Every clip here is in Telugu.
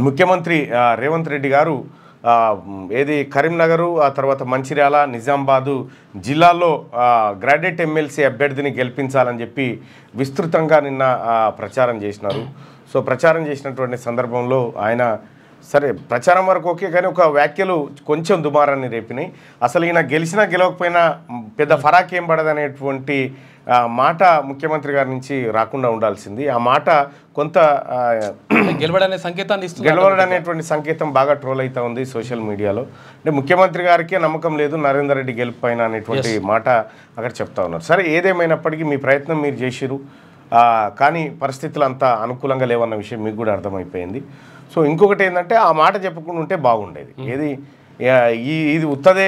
ముఖ్యమంత్రి రేవంత్ రెడ్డి గారు ఏది కరీంనగర్ ఆ తర్వాత మంచిర్యాల నిజామాబాదు జిల్లాల్లో గ్రాడ్యుయేట్ ఎమ్మెల్సీ అభ్యర్థిని గెలిపించాలని చెప్పి విస్తృతంగా నిన్న ప్రచారం చేసినారు. సో ప్రచారం చేసినటువంటి సందర్భంలో ఆయన సరే ప్రచారం వరకు ఓకే, కానీ ఒక వ్యాఖ్యలు కొంచెం దుమారాన్ని రేపినాయి. అసలు ఈయన గెలిచినా గెలవకపోయినా పెద్ద ఫరాక్ ఏం పడదనేటువంటి మాట ముఖ్యమంత్రి గారి నుంచి రాకుండా ఉండాల్సింది. ఆ మాట కొంత గెలవడనేటువంటి సంకేతం బాగా ట్రోల్ అవుతా ఉంది సోషల్ మీడియాలో. అంటే ముఖ్యమంత్రి గారికి నమ్మకం లేదు నరేందర్ రెడ్డి గెలుపైన అనేటువంటి మాట అక్కడ చెప్తా ఉన్నారు. సరే ఏదేమైనప్పటికీ మీ ప్రయత్నం మీరు చేసిరు, కానీ పరిస్థితులు అంతా అనుకూలంగా లేవన్న విషయం మీకు కూడా అర్థమైపోయింది. సో ఇంకొకటి ఏంటంటే ఆ మాట చెప్పకుండా ఉంటే బాగుండేది. ఏది ఇది ఉత్తదే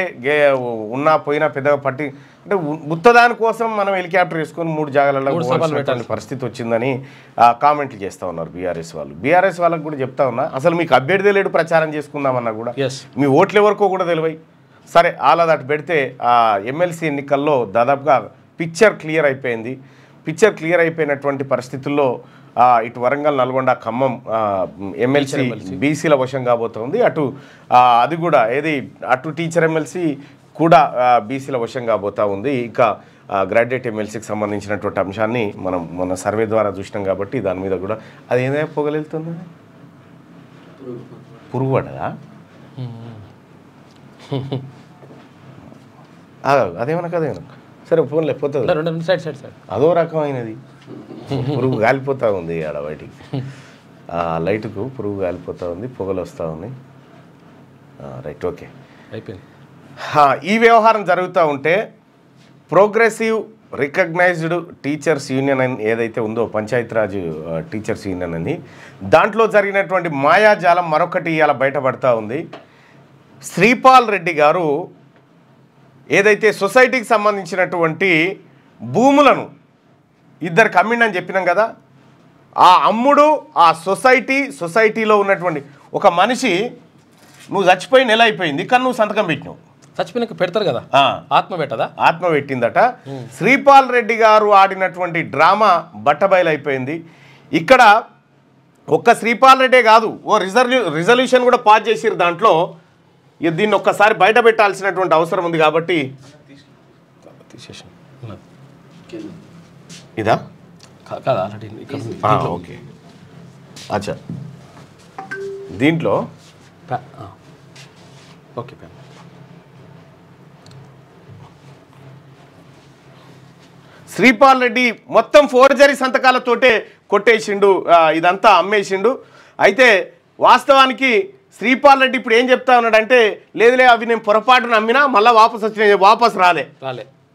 ఉన్నా పోయినా పెద్దగా పట్టి అంటే ఉత్తదాని కోసం మనం హెలికాప్టర్ వేసుకొని 3 జాగాలలో పెట్టాల్సిన పరిస్థితి వచ్చిందని కామెంట్లు చేస్తూ ఉన్నారు బీఆర్ఎస్ వాళ్ళు. బీఆర్ఎస్ వాళ్ళకి కూడా చెప్తా ఉన్నా, అసలు మీకు అభ్యర్థి లేడు ప్రచారం చేసుకుందామన్నా కూడా మీ ఓట్లు ఎవరికో కూడా తెలివై. సరే అలా దాటి పెడితే ఎమ్మెల్సీ ఎన్నికల్లో దాదాపుగా పిక్చర్ క్లియర్ అయిపోయింది. పిక్చర్ క్లియర్ అయిపోయినటువంటి పరిస్థితుల్లో ఇటు వరంగల్ నల్గొండ ఖమ్మం ఎమ్మెల్సీ బీసీల వశం కాబోతుంది. అది కూడా ఏది అటు టీచర్ ఎమ్మెల్సీ కూడా బీసీల వశం కాబోతా ఉంది. ఇంకా గ్రాడ్యుయేట్ ఎమ్మెల్సీకి సంబంధించినటువంటి అంశాన్ని మనం మన సర్వే ద్వారా చూసినాం కాబట్టి దాని మీద కూడా అది ఏదైనా పొగలెళ్తుంది పురుగు పడ్డదా అదేమన్నా కదేమన్నా సరే ఫోన్ లేకపోతుంది అదో రకమైనది పురుగు గాలిపోతూ ఉంది ఆడ బయటికి లైట్కు పురుగు గాలిపోతూ ఉంది, పొగలు వస్తూ ఉంది. రైట్ ఓకే అయిపోయింది. ఈ వ్యవహారం జరుగుతూ ఉంటే ప్రోగ్రెసివ్ రికగ్నైజ్డ్ టీచర్స్ యూనియన్ అని ఏదైతే ఉందో పంచాయతీరాజ్ టీచర్స్ యూనియన్ అని దాంట్లో జరిగినటువంటి మాయాజాలం మరొకటి ఇవాళ బయటపడతా ఉంది. శ్రీపాల్ రెడ్డి గారు ఏదైతే సొసైటీకి సంబంధించినటువంటి భూములను ఇద్దరికి అమ్మిండని చెప్పినాం కదా, ఆ అమ్ముడు ఆ సొసైటీలో ఉన్నటువంటి ఒక మనిషి నువ్వు చచ్చిపోయి నెల అయిపోయింది కానీ నువ్వు సంతకం పెట్టినావు. చచ్చిపోయినాక పెడతారు కదా, ఆత్మ పెట్టదా? ఆత్మ పెట్టిందట. శ్రీపాల్ రెడ్డి గారు ఆడినటువంటి డ్రామా బట్టబయలైపోయింది. ఇక్కడ ఒక్క శ్రీపాల్ రెడ్డే కాదు, ఓ రిజల్యూషన్ కూడా పాస్ చేసిరు. దాంట్లో దీన్ని ఒక్కసారి బయట పెట్టాల్సినటువంటి అవసరం ఉంది కాబట్టి ఇదా ఓకే అచ్చా దీంట్లో ఓకే శ్రీపాల్ రెడ్డి మొత్తం ఫోర్జరీ సంతకాలతోటే కొట్టేసిండు, ఇదంతా అమ్మేసిండు. అయితే వాస్తవానికి శ్రీపాల్ రెడ్డి ఇప్పుడు ఏం చెప్తా ఉన్నాడంటే లేదులే అవి నేను పొరపాటును అమ్మినా మళ్ళీ వాపస్ రాలే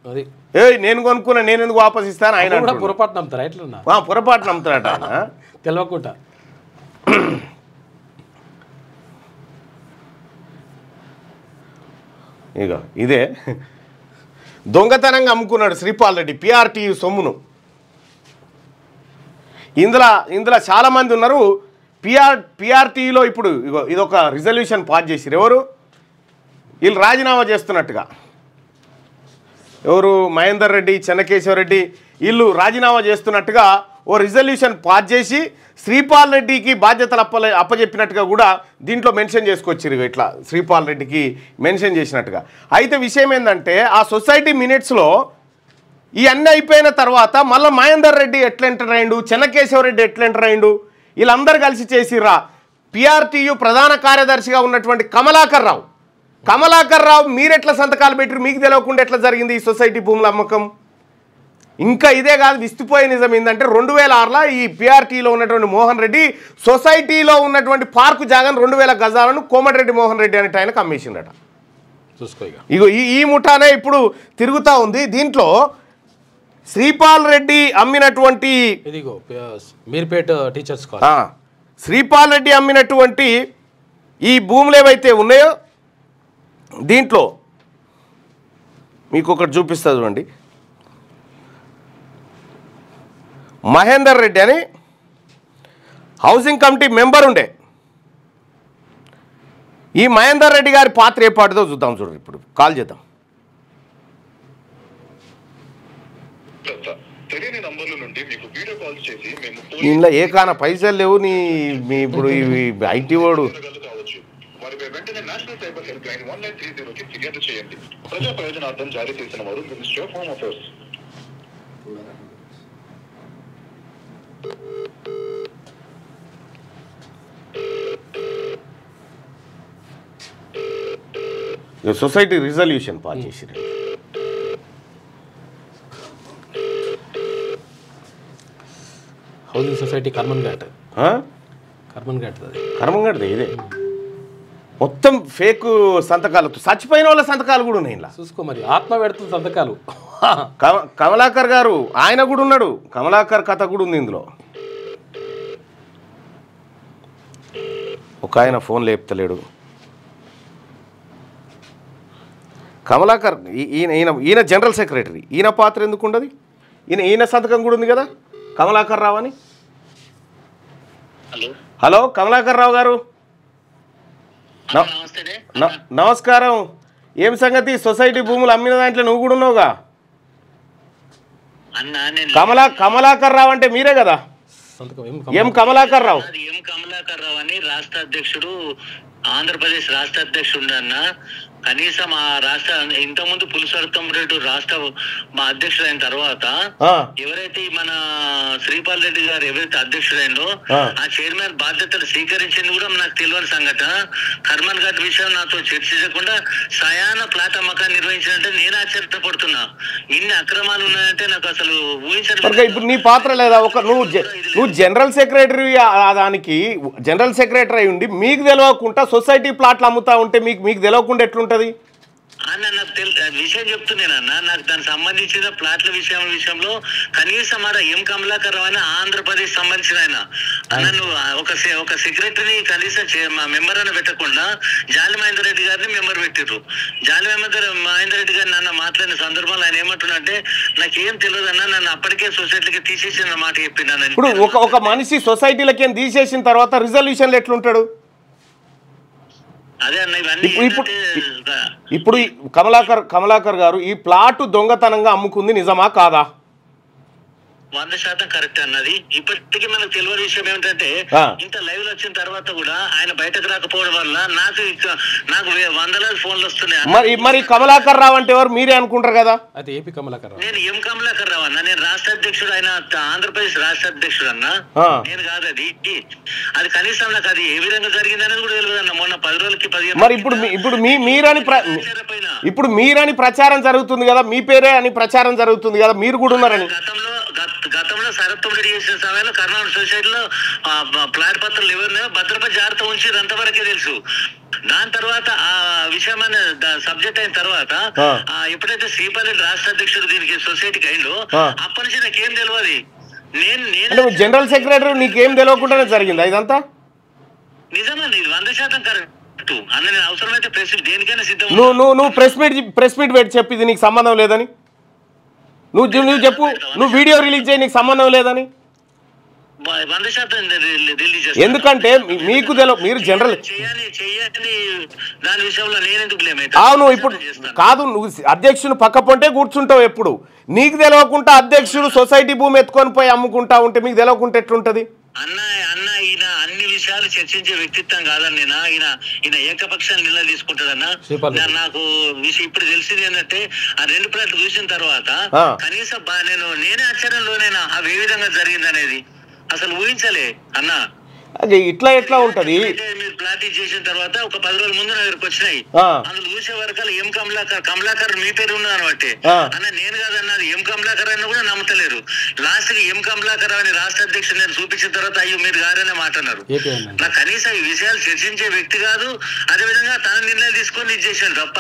అది నేను కొనుక్కున్నా నేను ఎందుకు వాపస్ ఇస్తాను ఆయన పొరపాటు నమ్ముతారా? ఎట్లా పొరపాటు నమ్ముతాడట ఆయన తెలియకుండా. ఇక ఇదే దొంగతనంగా అమ్ముకున్నాడు శ్రీపాల్ రెడ్డి పిఆర్టీ సొమ్మును. ఇందులో చాలామంది ఉన్నారు. పిఆర్టీలో ఇప్పుడు ఇదొక రిజల్యూషన్ పాస్ చేసిరు. ఎవరు వీళ్ళు రాజీనామా చేస్తున్నట్టుగా, ఎవరు మహేందర్ రెడ్డి చెన్నకేశ్వరరెడ్డి వీళ్ళు రాజీనామా చేస్తున్నట్టుగా ఓ రిజల్యూషన్ పాస్ చేసి శ్రీపాల్ రెడ్డికి బాధ్యతలు అప్పచెప్పినట్టుగా కూడా దీంట్లో మెన్షన్ చేసుకొచ్చారు. ఇట్లా శ్రీపాల్ రెడ్డికి మెన్షన్ చేసినట్టుగా. అయితే విషయం ఏంటంటే ఆ సొసైటీ మినిట్స్లో ఈ అన్నీ అయిపోయిన తర్వాత మళ్ళీ మహేందర్ రెడ్డి ఎట్లా ఎంటర్ అయ్యిండు, చెన్నకేశ్వరరెడ్డి ఎట్లా ఎంటర్ అయ్యిండు, వీళ్ళందరూ కలిసి చేసిర్రా. పిఆర్టీయు ప్రధాన కార్యదర్శిగా ఉన్నటువంటి కమలాకర్ రావు మీరెట్లా సంతకాలు పెట్టిరు, మీకు తెలియకుండా ఎట్లా జరిగింది ఈ సొసైటీ భూముల అమ్మకం? ఇంకా ఇదే కాదు, విస్తుపోయే నిజం ఏంటంటే 2006లో ఈ పిఆర్టీలో ఉన్నటువంటి మోహన్ రెడ్డి సొసైటీలో ఉన్నటువంటి పార్కు జాగాను 2000 గజాలను కోమటిరెడ్డి మోహన్ రెడ్డి అనే ఆయనకు అమ్మేసిండట. ఇగో ఈ ముఠానే ఇప్పుడు తిరుగుతూ ఉంది. దీంట్లో శ్రీపాల్ రెడ్డి అమ్మినటువంటి మీర్పేట టీచర్స్ శ్రీపాల్ రెడ్డి అమ్మినటువంటి ఈ భూములు ఏవైతే ఉన్నాయో దీంట్లో మీకు ఒకటి చూపిస్తా చూడండి. మహేందర్ రెడ్డి అని హౌసింగ్ కమిటీ మెంబర్ ఉండే. ఈ మహేందర్ రెడ్డి గారి పాత్ర ఏ పాటిదో చూద్దాం చూడండి. ఇప్పుడు కాల్ చేద్దాం. తెలియని నంబర్ల నుండి మీకు వీడియో కాల్స్ చేసి మేము ఇంట్లో ఏ కాన పైసలు లేవు మీ ఇప్పుడు ఇవి ఐటీ వాడు కావచ్చు. వారిపై వెంటనే నేషనల్ సైబర్ హెల్ప్ లైన్ 1930కి ఫిర్యాదు చేయండి. ప్రజా ప్రయోజనార్థం జారీ చేసిన వారు ministry of home affairs. Society resolution pass చేసిరు. హౌసింగ్ సొసైటీ కర్మన్ ఘాట్ అది కర్మంగడ్ది ఇదే మొత్తం ఫేక్ సంతకాలు, చచ్చిపోయిన వాళ్ళ సంతకాలు కూడా ఉన్నాయి ఇలా. చూసుకో మరి, ఆత్మ పెడుతుంది సంతకాలు. కమలాకర్ గారు ఆయన కూడా ఉన్నాడు, కమలాకర్ కథ కూడా ఉంది ఇందులో. ఒక ఆయన ఫోన్ లేపుతలేడు. కమలాకర్ ఈయన జనరల్ సెక్రటరీ, ఈయన పాత్ర ఎందుకు ఉండదు? ఈయన సంతకం కూడా ఉంది కదా కమలాకర్ రావు అని. హలో కమలాకర్ రావు గారు, నమస్కారం. ఏం సంగతి? సొసైటీ భూములు అమ్మిన దాంట్లో నువ్వు కూడా ఉన్నావుగా. కమలాకర్ రావు అంటే మీరే కదా? ఎం కమలాకర్ రావు అని రాష్ట్ర అధ్యక్షుడు, ఆంధ్రప్రదేశ్ రాష్ట్ర అధ్యక్షుడు అన్న. కనీసం ఆ రాష్ట్ర ఇంతకుముందు పులిసర్తం రెడ్డి రాష్ట్ర మా అధ్యక్షుడు అయిన తర్వాత ఎవరైతే మన శ్రీపాల్ రెడ్డి గారు ఎవరైతే అధ్యక్షుడైందో ఆ చైర్మన్ బాధ్యతలు స్వీకరించింది కూడా నాకు తెలియని సంఘటన. కర్మన్ ఘాట్ విషయం నాతో చర్చించకుండా సయాన ప్లాట్ అమ్మకాన్ని నిర్వహించినట్టే నేను ఆశ్చర్యపడుతున్నా. ఇన్ని అక్రమాలు ఉన్నాయంటే నాకు అసలు ఊహించడం. ఇప్పుడు నీ పాత్ర లేదా? నువ్వు జనరల్ సెక్రటరీ, దానికి జనరల్ సెక్రటరీ అయి ఉండి మీకు తెలియకుండా సొసైటీ ప్లాట్లు అమ్ముతా ఉంటే మీకు తెలియకుండా ఎట్లుంటది అన్న? నాకు విషయం చెప్తున్నానన్న. నాకు దానికి సంబంధించిన ప్లాట్ల విషయంలో కనీసం ఆడ ఎం కమలాకర్ రావు అని ఆంధ్రప్రదేశ్ సంబంధించిన ఆయన అన్న, నువ్వు ఒక సెక్రటరీని కనీసం మెంబర్ అని పెట్టకుండా జాలి మహేందర్ రెడ్డి గారిని మెంబర్ పెట్టిర్రు. జాలి మహేందర్ రెడ్డి గారిని నన్ను మాట్లాడిన సందర్భంలో ఆయన ఏమంటున్నంటే నాకేం తెలియదు అన్న, నన్ను అప్పటికే సొసైటీకి తీసేసిన మాట చెప్పిన. ఇప్పుడు ఒక మనిషి సొసైటీలకి తీసేసిన తర్వాత రిజల్యూషన్లు ఎట్లుంటాడు? ఇప్పుడు కమలాకర్ గారు ఈ ప్లాట్ దొంగతనంగా అమ్ముకుంది నిజమా కాదా? 100% కరెక్ట్ అన్నది. ఇప్పటికీ మనకు తెలియని విషయం ఏమిటంటే ఇంత లైవ్ లో వచ్చిన తర్వాత కూడా ఆయన బయటకు రాకపోవడం వల్ల నాకు వందలాది ఫోన్లు వస్తున్నాయి. మరి కమలాకర్ రావు అంటే ఎవరు? మీరే అనుకుంటారు కదా. అది ఏపీ కమలాకర్ రావు. నేను ఎం కమలాకర్ రావు అన్న, నేను రాష్ట్ర అధ్యక్షుడు, ఆయన ఆంధ్రప్రదేశ్ రాష్ట్ర అధ్యక్షుడు అన్న, నేను కాదు. అది కనీసం నాకు అది ఏ విధంగా జరిగింది అనేది కూడా తెలియదు అన్న. మొన్న 10 రోజులకి 15 మరి ఇప్పుడు మీరని ప్రచారం జరుగుతుంది కదా, మీ పేరే అని ప్రచారం జరుగుతుంది కదా, మీరు కూడా ఉన్నారని. గతంలో సరత్వం రెడీ చేసిన సమయంలో కర్ణాటక సొసైటీలో ప్లాట్ పత్రాలు ఎవరినో భద్రపతి జాగ్రత్త ఉంచి అంతవరకే తెలుసు. దాని తర్వాత ఆ విషయం సబ్జెక్ట్ అయిన తర్వాత ఎప్పుడైతే శ్రీపాల్ రెడ్డి రాష్ట్ర అధ్యక్షుడు దీనికి సొసైటీకి అయిందో అప్పటి నుంచి నాకేం తెలియదు. నేను జనరల్ సెక్రటరీ నీకేం తెలియకుండానే జరిగిందా ఇదంతా? నిజమండి, ఇది 100% కరెక్ట్ అన్న. నేను అవసరమైతే ప్రెస్ దేనికైనా సిద్ధం. నువ్వు ప్రెస్ మీట్ పెట్టి చెప్పి నీకు సంబంధం లేదని నువ్వు చెప్పు. నువ్వు వీడియో రిలీజ్ చేయి, నీకు సంబంధం లేదని. 100% రిలీజ్. ఎందుకంటే మీకు మీరు జనరల్ దాని విషయంలో నేనెందుకు బ్లేమ్ అయితే? అవును, ఇప్పుడు కాదు, నువ్వు అధ్యక్షుని పక్క పొంటే కూర్చుంటావు ఎప్పుడు. నీకు తెలియకుండా అధ్యక్షుడు సొసైటీ భూమి ఎత్తుకొని పోయి అమ్ముకుంటా ఉంటే మీకు తెలియకుండా ఎట్లుంటది? అన్న ఈయన అన్ని విషయాలు చర్చించే వ్యక్తిత్వం కాదని ఈయన ఏకపక్షాన్ని నిల తీసుకుంటాడన్న. నాకు విషయం ఇప్పుడు తెలిసింది ఏంటంటే ఆ 2 ప్లాట్లు చూసిన తర్వాత కనీసం నేనే ఆశ్చర్యంలోనేనా అవి ఏ విధంగా జరిగింది అనేది అసలు ఊహించలే అన్న. అది ఎట్లా ఉంటది? మీరు ప్లాట్ చేసిన తర్వాత ఒక 10 రోజుల ముందు నా దగ్గరకు వచ్చినాయి. అందులో చూసే వరకు ఎం కమలాకర్ మీ పేరు ఉన్నది అనబట్టి అన్న, నేను కాదన్నది ఎం కమలాకర్ అని కూడా నమ్మతలేరు. లాస్ట్ కి ఎం కమలాకర్ అని రాష్ట్ర అధ్యక్షుడు నేను చూపించిన తర్వాత అయ్యో మీరు గారనే మాట అన్నారు. నాకు కనీసం ఈ విషయాలు చర్చించే వ్యక్తి కాదు. అదే విధంగా తన నిర్ణయం తీసుకొని ఇది చేశాను తప్ప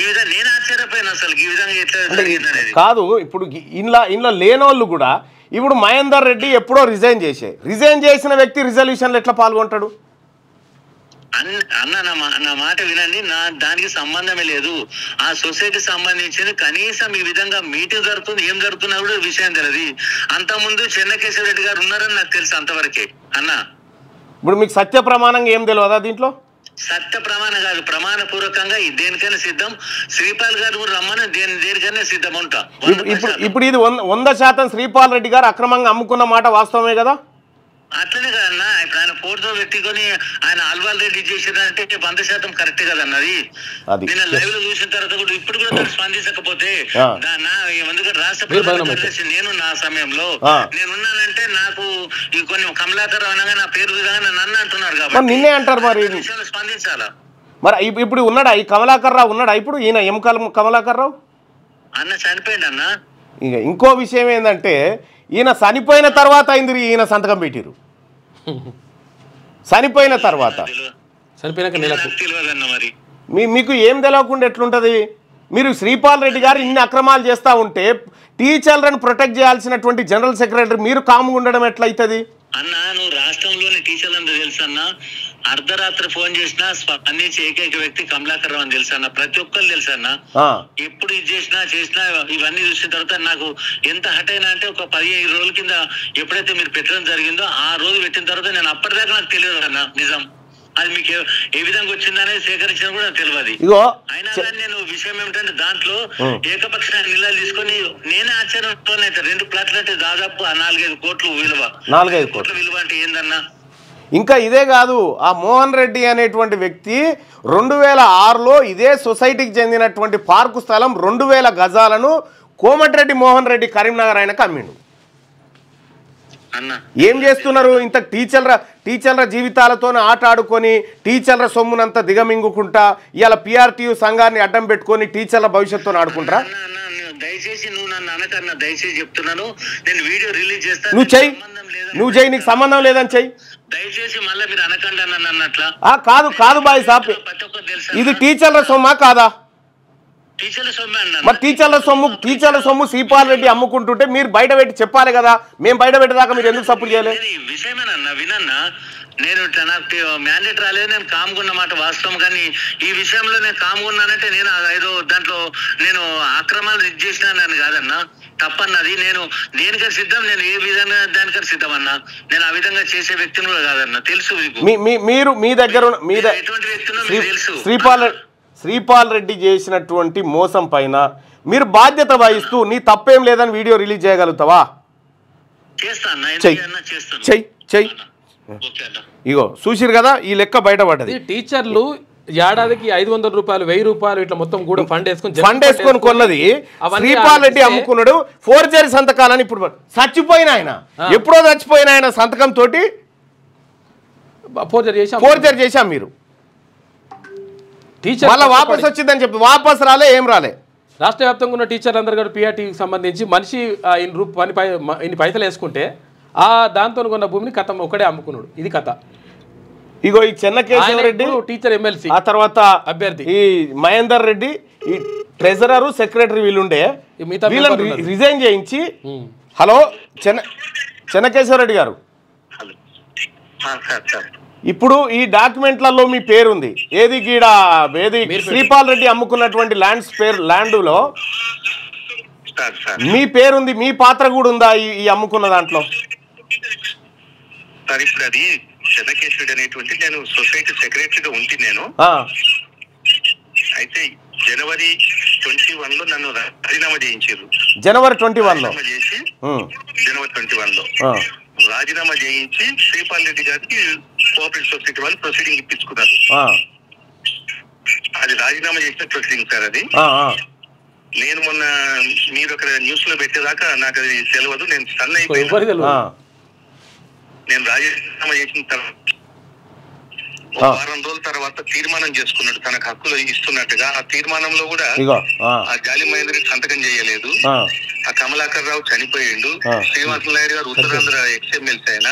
ఈ విధంగా నేను ఆశ్చర్యపోయాను అసలు ఈ విధంగా ఎట్లా జరిగింది అనేది. కాదు, ఇప్పుడు ఇంట్లో లేనోళ్ళు కూడా ఇప్పుడు మహేందర్ రెడ్డి ఎప్పుడో రిజైన్ చేసిన వ్యక్తి రిజల్యూషన్లో ఎట్లా పాల్గొంటాడు? అన్న నా మాట వినండి, దానికి సంబంధమే లేదు. ఆ సొసైటీ సంబంధించింది కనీసం ఈ విధంగా మీటింగ్ జరుగుతుంది, ఏం జరుగుతున్నా కూడా విషయం తెలియదు. అంతకుముందు చెన్నకేశ్వర రెడ్డి గారు ఉన్నారని నాకు తెలుసు అంతవరకే అన్న. ఇప్పుడు మీకు సత్య ప్రమాణంగా ఏం తెలియదా దీంట్లో? సత్య ప్రమాణ కాదు, ప్రమాణ పూర్వకంగా దేనికైనా సిద్ధం. శ్రీపాల్ గారు కూడా రమ్మని దేనికైనా సిద్ధం ఉంటా. ఇప్పుడు ఇది 100% శ్రీపాల్ రెడ్డి గారు అక్రమంగా అమ్ముకున్న మాట వాస్తవమే కదా? అట్లనే కదన్నా, ఇప్పుడు ఆయన ఫోటో పెట్టుకొని ఆయన అల్వాల్ రెడ్డి చేసేదంటే 100% కరెక్ట్ కదన్నది. నేను లైవ్ లో చూసిన తర్వాత కూడా ఇప్పుడు కూడా స్పందించకపోతే ఎందుకంటే రాష్ట్ర ప్రధాన నేను నా సమయంలో నేనున్నానంటే నాకు ఈ కొన్ని కమలాకర్ అనగా నా పేరు విధంగా నన్ను అంటున్నారు కాబట్టి నిన్నే అంటారు. మరి స్పందించాలా? మరి ఇప్పుడు ఉన్నాడా ఈ కమలాకర్ రావు? ఉన్నాడా ఇప్పుడు ఈయన కమలాకర్ రావు? అన్న చనిపోయింది అన్న. ఇక ఇంకో విషయం ఏంటంటే ఈయన చనిపోయిన తర్వాత అయింది ఈయన సంతకం పెట్టిరు. చనిపోయిన తర్వాత మీకు ఏం తెలియకుండా ఎట్లుంటది? మీరు శ్రీపాల్ రెడ్డి గారు ఇన్ని అక్రమాలు చేస్తూ ఉంటే టీచర్లను ప్రొటెక్ట్ చేయాల్సినటువంటి జనరల్ సెక్రటరీ మీరు కాముగా ఉండడం ఎట్లయితుంది? అన్న నువ్వు రాష్ట్రంలోని టీచర్లందరూ తెలుసు అన్న. అర్ధరాత్రి ఫోన్ చేసినా స్పందించే ఏకైక వ్యక్తి కమలాకర్ రావు అని తెలుసు అన్న. ప్రతి ఒక్కరు తెలుసు అన్న. ఎప్పుడు ఇది చేసినా ఇవన్నీ చూసిన తర్వాత నాకు ఎంత హట్ అయినా అంటే ఒక 15 రోజుల కింద ఎప్పుడైతే మీరు పెట్టడం జరిగిందో ఆ రోజు పెట్టిన తర్వాత నేను అప్పటిదాకా నాకు తెలియదు అన్న నిజం. అది మీకు ఏ విధంగా వచ్చిందనేది సేకరించిన కూడా నాకు తెలియదు. అయినా కానీ నేను విషయం ఏమిటంటే దాంట్లో ఏకపక్షాన్ని నిలలు తీసుకొని నేనే ఆశ్చర్యంతోనైతే 2 ప్లాట్లు అంటే దాదాపు 4-5 కోట్లు విలువ. 4-5 కోట్ల విలువ అంటే ఏందన్నా? ఇంకా ఇదే కాదు, ఆ మోహన్ రెడ్డి అనేటువంటి వ్యక్తి 2006లో ఇదే సొసైటీకి చెందినటువంటి పార్కు స్థలం 2000 గజాలను కోమటిరెడ్డి మోహన్ రెడ్డి కరీంనగర్ ఆయనకు అమ్మిండు. ఏం చేస్తున్నారు? ఇంత టీచర్ల జీవితాలతో ఆట ఆడుకొని టీచర్ల సొమ్మునంతా దిగమింగుకుంటా ఇవాళ పిఆర్టీయూ సంఘాన్ని అడ్డం పెట్టుకొని టీచర్ల భవిష్యత్తుతో ఆడుకుంటారా? దయచేసి నువ్వు నన్ను అనకన్నా, దయచేసి చెప్తున్నాను. నేను వీడియో రిలీజ్ చేస్తాను. నువ్వు చెయ్యి, నీకు సంబంధం లేదని చెయ్యి. దయచేసి మళ్ళీ మీరు అనకండి అన్న అన్నట్లా. కాదు బాయ్ సాబ్, ఇది టీచర్ల సొమ్మా కాదా? మరి టీచర్ల సొమ్ము శ్రీపాల్ రెడ్డి అమ్ముకుంటుంటే మీరు బయట పెట్టి చెప్పాలి కదా. మేము బయట పెట్టేదాకా మీరు ఎందుకు సపోర్ట్ చేయలేదు? విషయమేనన్నా వినన్నా, నేను నాకు మ్యాండేట్ రాలేదు, నేను కామ్గున్న మాట వాస్తవం. కానీ ఈ విషయంలో నేను కామ్గున్నానంటే నేను ఏదో దాంట్లో నేను అక్రమాలు ఇది చేసినానని కాదన్నా, తప్పన్నది. నేను దేనికని సిద్ధం, నేను ఏ విధంగా దానికని సిద్ధం అన్నా. నేను ఆ విధంగా చేసే వ్యక్తిని కూడా కాదన్నా, తెలుసు. మీరు మీ దగ్గర ఎటువంటి వ్యక్తినో తెలుసు. శ్రీపాల్ రెడ్డి చేసినటువంటి మోసం పైన మీరు బాధ్యత వహిస్తూ నీ తప్పేం లేదని వీడియో రిలీజ్ చేయగలుగుతావా? చెయ్యి. ఇగో చూసిరు కదా, ఈ లెక్క బయటపడ్డది. టీచర్లు ఏడాదికి 500 రూపాయలు 1000 రూపాయలు ఇట్లా మొత్తం కూడా ఫండ్ వేసుకొని కొన్నది శ్రీపాల్ రెడ్డి అమ్ముకున్నాడు. ఫోర్జరీ సంతకాలని ఇప్పుడు చచ్చిపోయిన ఆయన, ఎప్పుడో చచ్చిపోయిన ఆయన సంతకం తోటి ఫోర్జరీ చేశాం. మీరు మళ్ళీ వాపస్ వచ్చిందని చెప్పి వాపస్ రాలే, ఏం రాలే. రాష్ట్ర వ్యాప్తంగా ఉన్న టీచర్లు అందరు కూడా పిఆర్టీకి సంబంధించి మనిషి ఇన్ని పైసలు వేసుకుంటే దాంతో కొన్న భూమిని కథ ఒకడే అమ్ముకున్నాడు. ఇది కథ. ఇగో ఈ చెన్నకేశవరెడ్డి టీచర్ ఎమ్మెల్సీ, ఆ తర్వాత అభ్యర్థి ఈ మహేందర్ రెడ్డి, ఈ ట్రెజరరు సెక్రటరీ వీళ్ళుండే, వీళ్ళని రిజైన్ చేయించి. హలో చెన్నకేశవరెడ్డి గారు, ఇప్పుడు ఈ డాక్యుమెంట్లలో మీ పేరుంది. ఏది శ్రీపాల్ రెడ్డి అమ్ముకున్నటువంటి ల్యాండ్లో మీ పేరుంది, మీ పాత్ర కూడా ఉందా ఈ అమ్ముకున్న దాంట్లో? ఇప్పుడు అది చెన్నకేశ్వరుడు అనేటువంటి నేను సొసైటీ సెక్రటరీగా ఉంటే నేను అయితే జనవరి 21లో నన్ను రాజీనామా చేయించారు. జనవరి 21లో చేసి జనవరి 21లో రాజీనామా చేయించి శ్రీపాల్ రెడ్డి గారికి కోఆపరేటివ్ సొసైటీ వాళ్ళు ప్రొసీడింగ్ ఇప్పించుకున్నారు. అది రాజీనామా చేసిన ప్రొసీడింగ్ సార్. అది నేను మొన్న మీరు అక్కడ న్యూస్ లో పెట్టేదాకా నాకు అది తెలియదు. నేను స్టన్ అయిపోయాను. నేను రాజీనామా చేసిన తర్వాత 1 వారం రోజుల తర్వాత తీర్మానం చేసుకున్నాడు తనకు హక్కులు ఇస్తున్నట్టుగా. ఆ తీర్మానంలో కూడా ఆ జాలి మహేంద్ర సంతకం చేయలేదు. ఆ కమలాకర్ రావు చనిపోయిండు. శ్రీనివాస నాయుడు గారు ఉత్తరాంధ్ర ఎక్స్ఎమ్మెల్సీ అయినా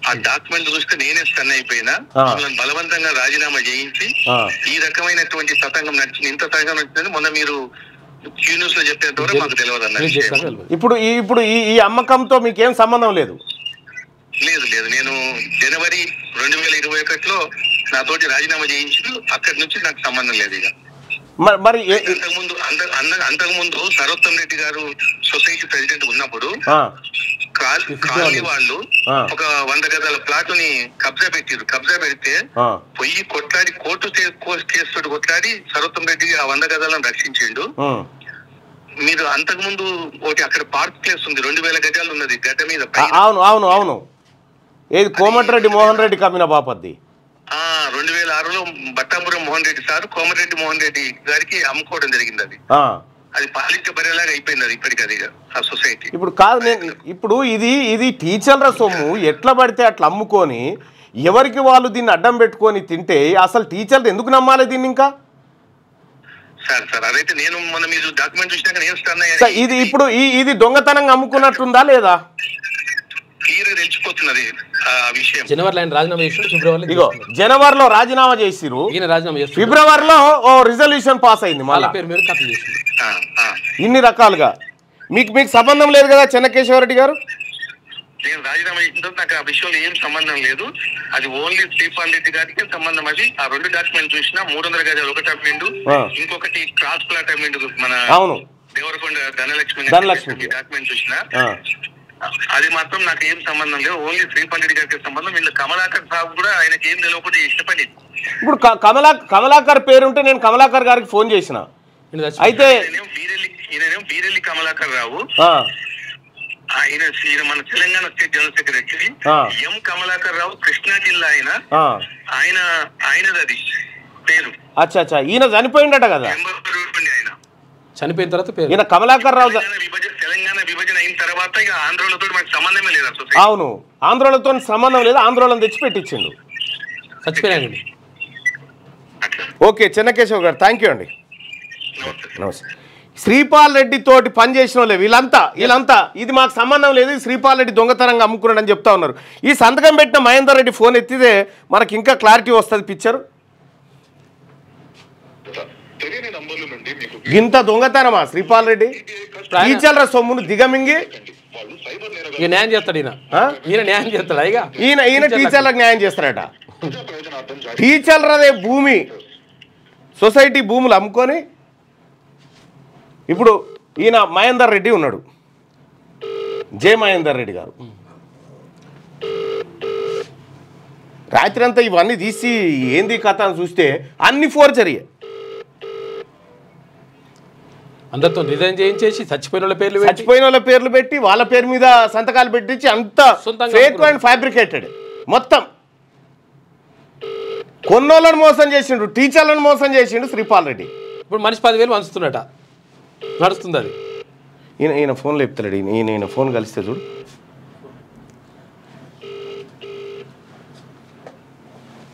ఆ డాక్యుమెంట్ చూస్తే నేనే స్టన్ అయిపోయినా. వాళ్ళని బలవంతంగా రాజీనామా చేయించి ఈ రకమైనటువంటి తతంగం నడిచింది. ఇంత తతంగం నడిచిందని మొన్న మీరు న్యూస్ లో చెప్పేంత వరకు మాకు తెలియదు అన్న. ఇప్పుడు ఈ అమ్మకంతో మీకేం సంబంధం లేదు? లేదు. నేను జనవరి 2021లో నాతోటి రాజీనామా చేయించి అక్కడి నుంచి నాకు సంబంధం లేదు. ఇక మరి అంతకుముందు సరోత్తం రెడ్డి గారు సొసైటీ ప్రెసిడెంట్ ఉన్నప్పుడు కాలనీ వాళ్ళు ఒక 100 గజాల ప్లాట్ ని కబ్జా పెట్టారు. కబ్జా పెడితే పొయ్యి కొట్లాడి కోర్టు కేసు కొట్లాడి సర్వోత్తమ్ రెడ్డి ఆ 100 గజాలను రక్షించిండు. మీరు అంతకు ముందు ఒకటి అక్కడ పార్క్ ప్లేస్ ఉంది, 2000 గజాలు ఉన్నది గడ్డ మీద. అవును అవును అవును, ఏది కోమటిరెడ్డి మోహన్ రెడ్డి కమ్మిన బాపద్ది. 2006లో బట్టాపురం మోహన్ రెడ్డి సార్ కోమటిరెడ్డి మోహన్ రెడ్డి గారికి అమ్ముకోవడం జరిగింది. అది పాలిట బరేలాగా అయిపోయింది అది ఇప్పటికి, అది ఆ సొసైటీ. ఇప్పుడు కాదు, నేను ఇప్పుడు ఇది టీచర్ల సొమ్ము ఎట్లా పడితే అట్లా అమ్ముకొని ఎవరికి వాళ్ళు దీన్ని అడ్డం పెట్టుకొని తింటే అసలు టీచర్లు ఎందుకు నమ్మాలి దీన్ని? ఇంకా సార్ అదైతే నేను మొన్న మీరు డాక్యుమెంట్ చూసినాక నేను ఇది ఇప్పుడు ఇది దొంగతనంగా అమ్ముకున్నట్టుందా లేదా? క్లియర్గా తెలిసిపోతున్నది ఆ విషయం. ఇగో జనవరిలో రాజీనామా చేసిరు, ఫిబ్రవరిలో ఓ రిజల్యూషన్ పాస్ అయింది మళ్ళీ ఇన్ని రకాలుగా. మీకు సంబంధం లేదు కదా చెన్నకేశవరెడ్డి గారు? నేను రాజీనామా చేసిన నాకు ఆ విషయంలో ఏం సంబంధం లేదు. అది ఓన్లీ శ్రీపాల్ రెడ్డి గారికి సంబంధం. అది ఆ 2 డాక్యుమెంట్ చూసినా 300 గజాలు ఒకటి అమ్మిండు, ఇంకొకటి క్రాస్ ప్లాట్ అమ్మిండు మన దేవరకొండ ధనలక్ష్మి డాక్యుమెంట్ చూసినా. అది మాత్రం నాకు ఏం సంబంధం లేదు, ఓన్లీ శ్రీపాల్ రెడ్డి గారికి సంబంధం. వీళ్ళు కమలాకర్ సాబ్ కూడా ఆయనకి ఏం తెలియకపోతే ఇష్టపడి. ఇప్పుడు కమలాకర్ పేరుంటే నేను కమలాకర్ గారికి ఫోన్ చేసిన, అయితే బీరెల్లి కమలాకర్ రావు ఆయన మన తెలంగాణ స్టేట్ జనరల్ సెక్రటరీ. ఎం కమలాకర్ రావు కృష్ణా జిల్లా ఆయనది అది పేరు. అచ్చా, ఈయన చనిపోయిందట కదా? ఆయన చనిపోయిన తర్వాత ఈయన కమలాకర్ రావు. తెలంగాణ విభజన అయిన తర్వాత ఇక ఆంధ్రోళతో మనకు సంబంధమే లేదు. అవును, ఆంధ్రోళతో సంబంధం లేదు, ఆంధ్రోళన తెచ్చి పెట్టించిండు. చచ్చిపోయానండి. ఓకే చెన్నకేశవ్ గారు, థ్యాంక్ యూ అండి, నమస్తే. శ్రీపాల్ రెడ్డి తోటి పనిచేసిన వాళ్ళే వీళ్ళంతా ఇది మాకు సంబంధం లేదు, శ్రీపాల్ రెడ్డి దొంగతనంగా అమ్ముకున్నాడు అని చెప్తా ఉన్నారు. ఈ సంతకం పెట్టిన మహేందర్ రెడ్డి ఫోన్ ఎత్తితే మనకి ఇంకా క్లారిటీ వస్తుంది పిక్చర్. ఇంత దొంగతనమా శ్రీపాల్ రెడ్డి? టీచర్ల సొమ్మును దిగమింగి న్యాయం చేస్తాడు ఈయన న్యాయం చేస్తాడు. ఈయన టీచర్లకు న్యాయం చేస్తారట. టీచర్లదే భూమి, సొసైటీ భూములు అమ్ముకొని ఇప్పుడు ఈయన మహేందర్ రెడ్డి ఉన్నాడు, జే మహేందర్ రెడ్డి గారు. రాత్రి అంతా ఇవన్నీ తీసి ఏంది కథ అని చూస్తే అన్ని ఫోర్జరీ. అందరితో రిజైన్ చేయించేసి చచ్చిపోయిన వాళ్ళ పేర్లు పెట్టి వాళ్ళ పేరు మీద సంతకాలు పెట్టించి అంత ఫేక్ అండ్ ఫ్యాబ్రికేటెడ్. మొత్తం కొన్నోళ్ళని మోసం చేసిండు, టీచర్లను మోసం చేసిండు శ్రీపాల్ రెడ్డి. ఇప్పుడు మనిషి 10,000 వంచుతున్నట, నడుస్తుంది అది. ఈయన ఫోన్లో చెప్తాడు, ఈయన ఫోన్ కలిస్తే చూడు.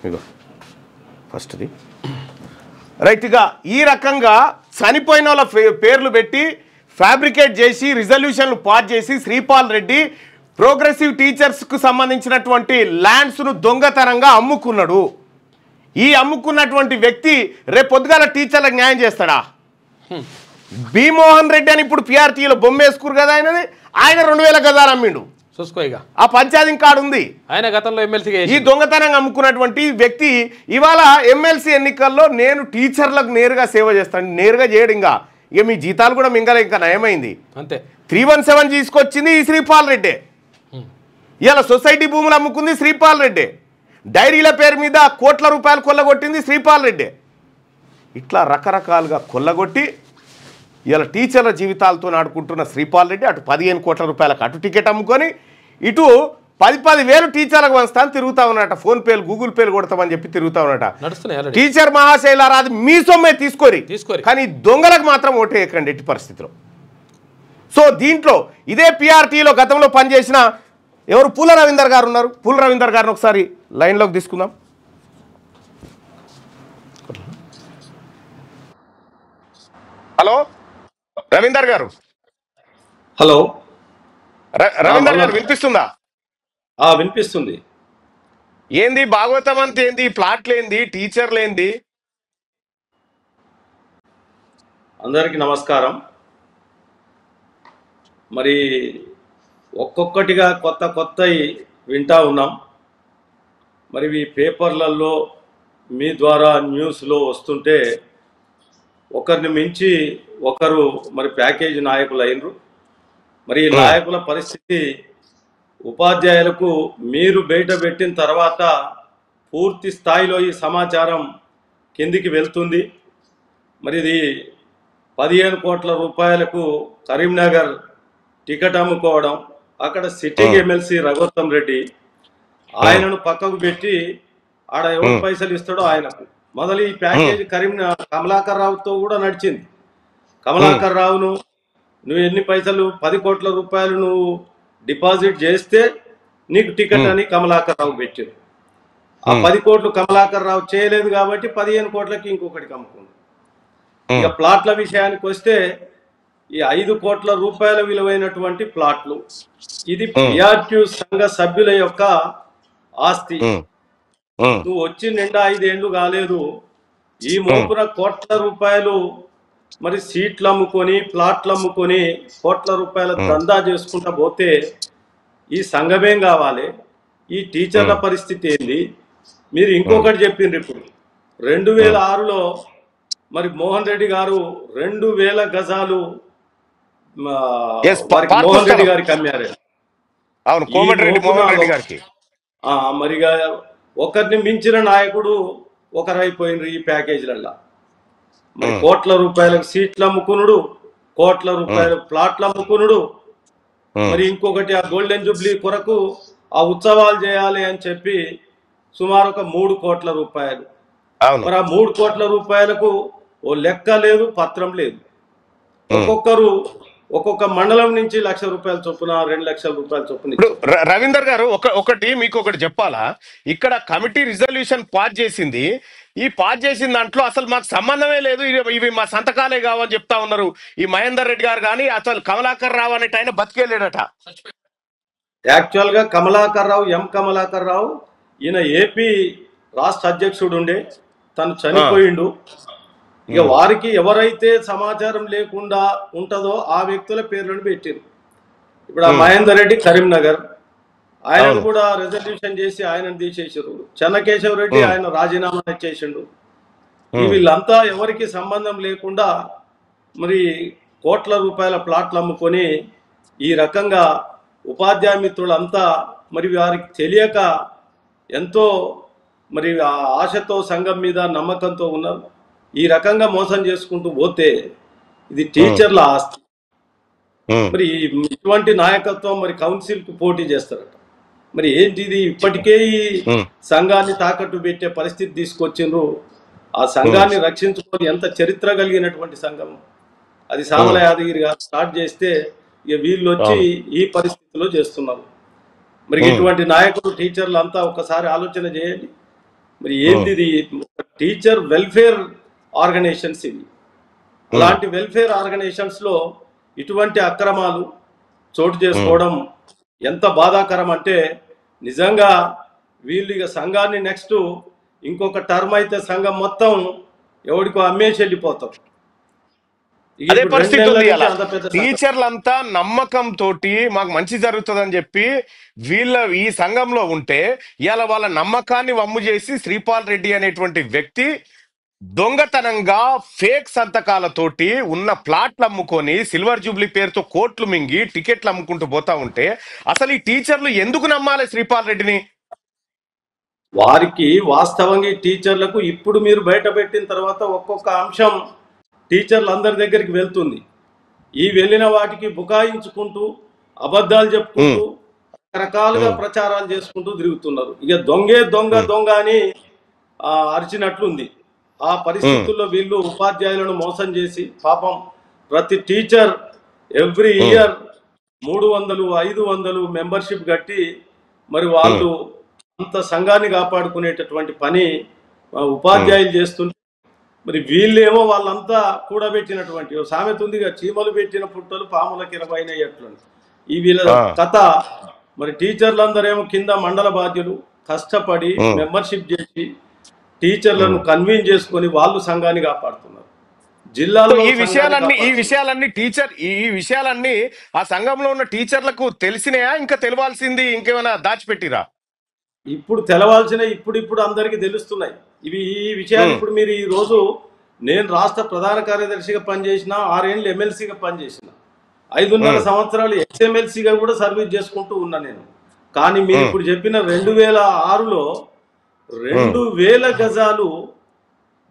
ఇగో ఫస్ట్ది రైట్గా ఈ రకంగా చనిపోయిన వాళ్ళ పేర్లు పెట్టి ఫ్యాబ్రికేట్ చేసి రిజల్యూషన్లు పాస్ చేసి శ్రీపాల్ రెడ్డి ప్రోగ్రెసివ్ టీచర్స్కు సంబంధించినటువంటి ల్యాండ్స్ను దొంగతనంగా అమ్ముకున్నాడు. ఈ అమ్ముకున్నటువంటి వ్యక్తి రేపు పొద్దుగాల టీచర్లకు న్యాయం చేస్తాడా? బి మోహన్ రెడ్డి అని ఇప్పుడు పిఆర్టీలో బొమ్మ వేసుకురు కదా ఆయన 2000 గజాలు అమ్మిండు. చూసుకోగా ఆ పంచాయతీ కార్డు ఉంది ఆయన గతంలో ఎమ్మెల్సీ. ఈ దొంగతనంగా అమ్ముకున్నటువంటి వ్యక్తి ఇవాళ ఎమ్మెల్సీ ఎన్నికల్లో నేను టీచర్లకు నేరుగా సేవ చేస్తాను, నేరుగా చేయడం. ఇక మీ జీతాలు కూడా మింగలే, ఇంకా నయమైంది. అంతే 317 తీసుకొచ్చింది ఈ శ్రీపాల్ రెడ్డి. ఇవాళ సొసైటీ భూములు అమ్ముకుంది శ్రీపాల్ రెడ్డి, డైరీల పేరు మీద కోట్ల రూపాయలు కొల్లగొట్టింది శ్రీపాల్ రెడ్డి. ఇట్లా రకరకాలుగా కొల్లగొట్టి ఇవాళ టీచర్ల జీవితాలతో ఆడుకుంటున్న శ్రీపాల్ రెడ్డి అటు 15 కోట్ల రూపాయలకు అటు టికెట్ అమ్ముకొని ఇటు 10,000 టీచర్లకు వంచుతాను తిరుగుతా ఉన్నట. ఫోన్ పేలు గూగుల్ పేలు కొడతామని చెప్పి తిరుగుతా ఉన్నట. టీచర్ మహాశైలారా అది మీ సొమ్మే తీసుకోరి, కానీ దొంగలకు మాత్రం ఓటేయకండి ఎట్టి పరిస్థితిలో. సో దీంట్లో ఇదే పిఆర్టీలో గతంలో పనిచేసిన ఎవరు పూల రవీందర్ గారు ఉన్నారు. పూల రవీందర్ గారిని ఒకసారి లైన్లోకి తీసుకుందాం. హలో రవీందర్ గారు. హలో రవీందర్ గారు వినిపిస్తుందా? వినిపిస్తుంది. ఏంది భాగవతం అంత ఏంది, ప్లాట్లు ఏంది, టీచర్లు ఏంది? అందరికీ నమస్కారం. మరి ఒక్కొక్కటిగా కొత్త వింటా ఉన్నాం. మరి ఈ పేపర్లలో మీ ద్వారా న్యూస్లో వస్తుంటే ఒకరిని మించి ఒకరు మరి ప్యాకేజీ నాయకులు అయినరు. మరి ఈ నాయకుల పరిస్థితి ఉపాధ్యాయులకు మీరు బయట పెట్టిన తర్వాత పూర్తి స్థాయిలో ఈ సమాచారం కిందికి వెళ్తుంది. మరి ఇది 15 కోట్ల రూపాయలకు కరీంనగర్ టికెట్ అమ్ముకోవడం, అక్కడ సిట్టింగ్ ఎమ్మెల్సీ రఘోత్తం రెడ్డి ఆయనను పక్కకు పెట్టి ఆడ ఎవరు పైసలు ఇస్తాడో ఆయనకు మొదలు ఈ ప్యాకేజీ కమలాకర్ రావుతో కూడా నడిచింది. కమలాకర్ రావును నువ్వు ఎన్ని పైసలు 10 కోట్ల రూపాయలు నువ్వు డిపాజిట్ చేస్తే నీకు టికెట్ అని కమలాకర్ రావు పెట్టారు. ఆ 10 కోట్లు కమలాకర్ రావు చేయలేదు కాబట్టి 15 కోట్లకి ఇంకొకటికి అమ్ముకుంది. ఇక ప్లాట్ల విషయానికి వస్తే ఈ 5 కోట్ల రూపాయల విలువైనటువంటి ప్లాట్లు, ఇది పిఆర్టీ సంఘ సభ్యుల యొక్క ఆస్తి. నువ్వు వచ్చి నిండా 5 ఏళ్ళు కాలేదు, ఈ మోపున కోట్ల రూపాయలు మరి సీట్లు అమ్ముకొని ప్లాట్లు అమ్ముకొని కోట్ల రూపాయల దందా చేసుకుంటా పోతే ఈ సంఘమేం కావాలి? ఈ టీచర్ల పరిస్థితి ఏంది? మీరు ఇంకొకటి చెప్పిండ్రు, ఇప్పుడు 2006లో మరి మోహన్ రెడ్డి గారు 2000 గజాలు మోహన్ రెడ్డి గారికి అమ్మారు. మరిగా ఒకరిని మించిన నాయకుడు ఒకరైపోయినరు ఈ ప్యాకేజీలలో. మరి కోట్ల రూపాయలకు సీట్లు అమ్ముకునుడు, కోట్ల రూపాయల ప్లాట్లు అమ్ముకునుడు, మరి ఇంకొకటి ఆ గోల్డెన్ జూబ్లీ కొరకు ఆ ఉత్సవాలు చేయాలి అని చెప్పి సుమారు ఒక 3 కోట్ల రూపాయలు. మరి ఆ 3 కోట్ల రూపాయలకు ఓ లెక్క లేదు, పత్రం లేదు. ఒక్కొక్కరు ఒక్కొక్క మండలం నుంచి 1 లక్ష రూపాయల చొప్పున 2 లక్షల రూపాయల చొప్పున. రవీందర్ గారు ఒకటి మీకు ఒకటి చెప్పాలా, ఇక్కడ కమిటీ రిజల్యూషన్ పాస్ చేసింది. ఈ పాస్ చేసిన దాంట్లో అసలు మాకు సంబంధమే లేదు, ఇవి మా సంతకాలే కావని చెప్తా ఉన్నారు ఈ మహేందర్ రెడ్డి గారు. కానీ అసలు కమలాకర్ రావు అనేట ఆయన బతికేలేడట. యాక్చువల్ గా కమలాకర్ రావు, కమలాకర్ రావు ఈయన ఏపీ రాష్ట్ర అధ్యక్షుడు ఉండే, తను చనిపోయిండు. ఇక వారికి ఎవరైతే సమాచారం లేకుండా ఉంటుందో ఆ వ్యక్తుల పేర్లను పెట్టారు. ఇప్పుడు ఆ మహేందర్ రెడ్డి కరీంనగర్, ఆయన కూడా రెజల్యూషన్ చేసి ఆయనను తీసేసారు. చెన్నకేశవ రెడ్డి ఆయన రాజీనామా చేసిండు. వీళ్ళంతా ఎవరికి సంబంధం లేకుండా మరి కోట్ల రూపాయల ప్లాట్లు అమ్ముకొని ఈ రకంగా ఉపాధ్యాయ మిత్రులంతా మరి వారికి తెలియక ఎంతో మరి ఆశతో సంఘం మీద నమ్మకంతో ఉన్నారు. ఈ రకంగా మోసం చేసుకుంటూ పోతే ఇది టీచర్ల ఆస్తి. మరి ఇటువంటి నాయకత్వం మరి కౌన్సిల్ కు పోటీ చేస్తారట. మరి ఏంటిది? ఇప్పటికే ఈ సంఘాన్ని తాకట్టు పెట్టే పరిస్థితి తీసుకొచ్చిండ్రు. ఆ సంఘాన్ని రక్షించుకొని ఎంత చరిత్ర కలిగినటువంటి సంఘం అది సామల యాదగిరి గారు స్టార్ట్ చేస్తే ఇక వీళ్ళు వచ్చి ఈ పరిస్థితిలో చేస్తున్నారు. మరి ఇటువంటి నాయకులు టీచర్లు అంతా ఒకసారి ఆలోచన చేయండి. మరి ఏంటి టీచర్ వెల్ఫేర్ ఆర్గనైజేషన్స్ ఇవి. అలాంటి వెల్ఫేర్ ఆర్గనైజేషన్స్ లో ఇటువంటి అక్రమాలు చోటు చేసుకోవడం ఎంత బాధాకరం అంటే నిజంగా వీళ్ళు ఇక సంఘాన్ని నెక్స్ట్ ఇంకొక టర్మ్ అయితే సంఘం మొత్తం ఎవడికో అమ్మేసి వెళ్ళిపోతారు. అదే పరిస్థితి ఉంది. టీచర్లంతా నమ్మకంతో మాకు మంచి జరుగుతుందని చెప్పి ఈ సంఘంలో ఉంటే ఇవాళ వాళ్ళ నమ్మకాన్ని వమ్ము చేసి శ్రీపాల్ రెడ్డి అనేటువంటి వ్యక్తి దొంగతనంగా ఫేక్ సంతకాలతోటి ఉన్న ప్లాట్లు అమ్ముకొని సిల్వర్ జూబ్లీ పేరుతో కోట్లు మింగి టికెట్లు అమ్ముకుంటూ పోతా ఉంటే అసలు ఈ టీచర్లు ఎందుకు నమ్మాలి శ్రీపాల్ రెడ్డిని? వారికి వాస్తవంగా టీచర్లకు ఇప్పుడు మీరు బయట పెట్టిన తర్వాత ఒక్కొక్క అంశం టీచర్లు అందరి దగ్గరికి వెళ్తుంది. ఈ వెళ్ళిన వాటికి బుకాయించుకుంటూ అబద్ధాలు చెప్పుకుంటూ రకరకాలుగా ప్రచారాలు చేసుకుంటూ తిరుగుతున్నారు. ఇక దొంగే దొంగ అని అరిచినట్లుంది. ఆ పరిస్థితుల్లో వీళ్ళు ఉపాధ్యాయులను మోసం చేసి పాపం ప్రతి టీచర్ ఎవ్రీ ఇయర్ 300, 500 మెంబర్షిప్ కట్టి మరి వాళ్ళు అంత సంఘాన్ని కాపాడుకునేటటువంటి పని ఉపాధ్యాయులు చేస్తుంటే మరి వీళ్ళేమో వాళ్ళంతా కూడబెట్టినటువంటి సామెత ఉందిగా, చీమలు పెట్టిన పుట్టలు పాములకు 20 అయినట్లు. ఈ వీళ్ళ కథ మరి టీచర్లందరేమో కింద మండల బాధ్యులు కష్టపడి మెంబర్షిప్ చేసి టీచర్లను కన్వీన్ చేసుకొని వాళ్ళు సంఘాన్ని కాపాడుతున్నారు. జిల్లాలో ఈ విషయాలన్నీ ఆ సంఘంలో ఉన్న టీచర్లకు తెలిసినాయా? ఇంకా తెలవాల్సింది ఇంకేమైనా దాచిపెట్టిరా? ఇప్పుడు తెలవాల్సిన ఇప్పుడు అందరికీ తెలుస్తున్నాయి ఈ విషయాలు. ఇప్పుడు మీరు ఈ రోజు నేను రాష్ట్ర ప్రధాన కార్యదర్శిగా పనిచేసిన, 6 ఏళ్ళు ఎమ్మెల్సీగా పనిచేసిన, 5.5 సంవత్సరాలు ఎక్స్ఎమ్మెల్సీగా కూడా సర్వీస్ చేసుకుంటూ ఉన్నా నేను. కానీ మీరు ఇప్పుడు చెప్పిన 2006లో 2000 గజాలు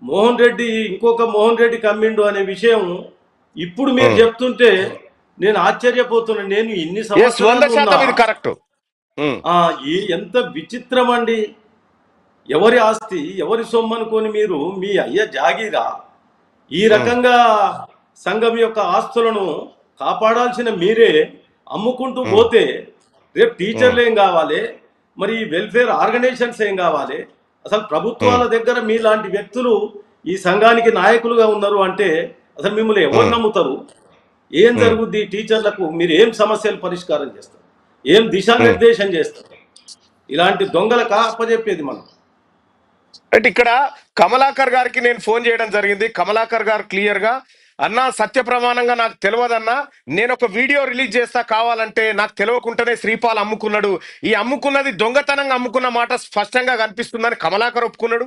మోహన్ రెడ్డి ఇంకొక మోహన్ రెడ్డి కమ్మిండు అనే విషయం ఇప్పుడు మీరు చెప్తుంటే నేను ఆశ్చర్యపోతున్నాను. నేను ఇన్ని సంవత్సరాలు కరెక్ట్. ఎంత విచిత్రం అండి. ఎవరి ఆస్తి ఎవరి సొమ్ము అనుకొని మీరు మీ అయ్య జాగీరా ఈ రకంగా సంఘం యొక్క ఆస్తులను కాపాడాల్సిన మీరే అమ్ముకుంటూ పోతే రేపు టీచర్లు ఏం కావాలి, మరి వెల్ఫేర్ ఆర్గనైజేషన్స్ ఏం కావాలి? అసలు ప్రభుత్వాల దగ్గర మీలాంటి వ్యక్తులు ఈ సంఘానికి నాయకులుగా ఉన్నారు అంటే అసలు మిమ్మల్ని ఎవరు నమ్ముతారు? ఏం జరుగుద్ది? టీచర్లకు మీరు ఏం సమస్యలు పరిష్కారం చేస్తారు, ఏం దిశానిర్దేశం చేస్తారు? ఇలాంటి దొంగలకు అప్పచెప్పేది మనం. అంటే ఇక్కడ కమలాకర్ గారికి నేను ఫోన్ చేయడం జరిగింది. కమలాకర్ గారు క్లియర్ గా అన్నా సత్య ప్రమాణంగా నాకు తెలియదన్నా, నేను ఒక వీడియో రిలీజ్ చేస్తా, కావాలంటే నాకు తెలియకుండానే శ్రీపాల్ అమ్ముకున్నాడు, ఈ అమ్ముకున్నది దొంగతనంగా అమ్ముకున్న మాట స్పష్టంగా కనిపిస్తుందని కమలాకర్ ఒప్పుకున్నాడు.